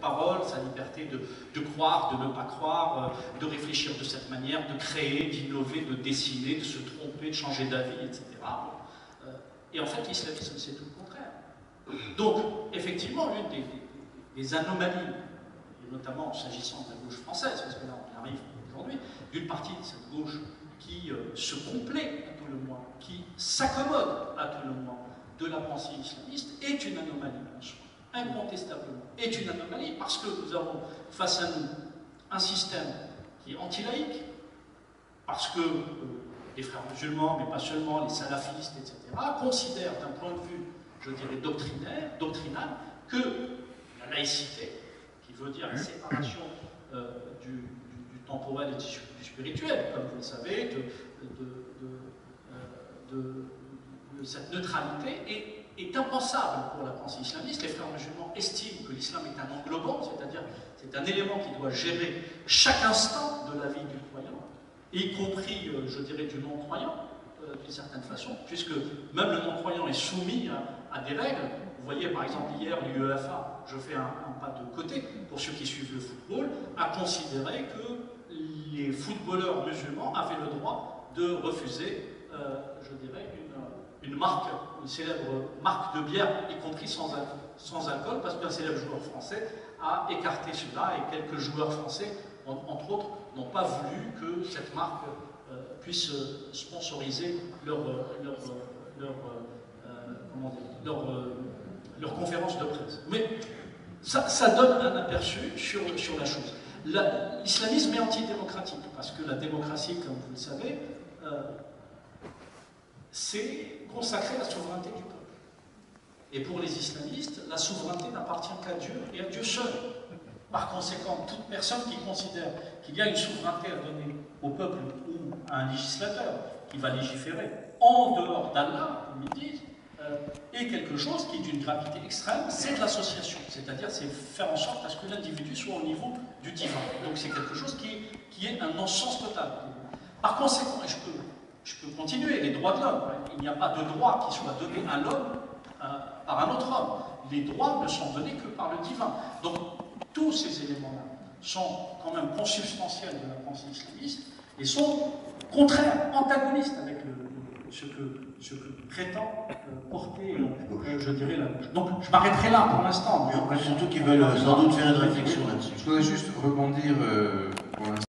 parole, sa liberté de croire, de ne pas croire, de réfléchir de cette manière, de créer, d'innover, de dessiner, de se tromper, de changer d'avis, etc. Et en fait, l'islamisme, c'est tout le contraire. Donc, effectivement, l'une des anomalies, et notamment s'agissant de la gauche française, parce que là, on arrive aujourd'hui, d'une partie de cette gauche qui se complaît à tout le moins, qui s'accommode à tout le moins de la pensée islamiste, est une anomalie en soi, incontestablement. Est une anomalie parce que nous avons face à nous un système qui est anti-laïque, parce que les frères musulmans, mais pas seulement, les salafistes, etc., considèrent d'un point de vue, je dirais, doctrinal, que la laïcité, qui veut dire la séparation du temporel et du spirituel, comme vous le savez, de cette neutralité est impensable pour la pensée islamiste. Les frères musulmans estiment que l'islam est un englobant, c'est-à-dire c'est un élément qui doit gérer chaque instant de la vie du croyant, y compris, je dirais, du non-croyant, d'une certaine façon, puisque même le non-croyant est soumis à des règles. Vous voyez, par exemple, hier, l'UEFA, je fais un pas de côté, pour ceux qui suivent le football, a considéré que les footballeurs musulmans avaient le droit de refuser, je dirais, une marque, une célèbre marque de bière, y compris sans alcool, parce qu'un célèbre joueur français a écarté cela, et quelques joueurs français, entre autres, n'ont pas voulu que cette marque puisse sponsoriser leur conférence de presse. Mais ça donne un aperçu sur la chose. L'islamisme est antidémocratique, parce que la démocratie, comme vous le savez, c'est consacrer la souveraineté du peuple. Et pour les islamistes, la souveraineté n'appartient qu'à Dieu et à Dieu seul. Par conséquent, toute personne qui considère qu'il y a une souveraineté à donner au peuple ou à un législateur qui va légiférer en dehors d'Allah, comme ils disent, est quelque chose qui est d'une gravité extrême, c'est de l'association. C'est-à-dire, c'est faire en sorte à ce que l'individu soit au niveau du divin. Donc c'est quelque chose qui est un non-sens total. Par conséquent, et je peux continuer, les droits de l'homme, il n'y a pas de droit qui soit donné à l'homme par un autre homme. Les droits ne sont donnés que par le divin. Donc, tous ces éléments-là sont quand même consubstantiels de la pensée islamiste et sont contraires, antagonistes avec ce que prétend porter, je dirais, la gauche. Donc, je m'arrêterai là pour l'instant. Surtout qu'ils veulent sans doute faire une réflexion là-dessus. Je voudrais juste rebondir pour l'instant.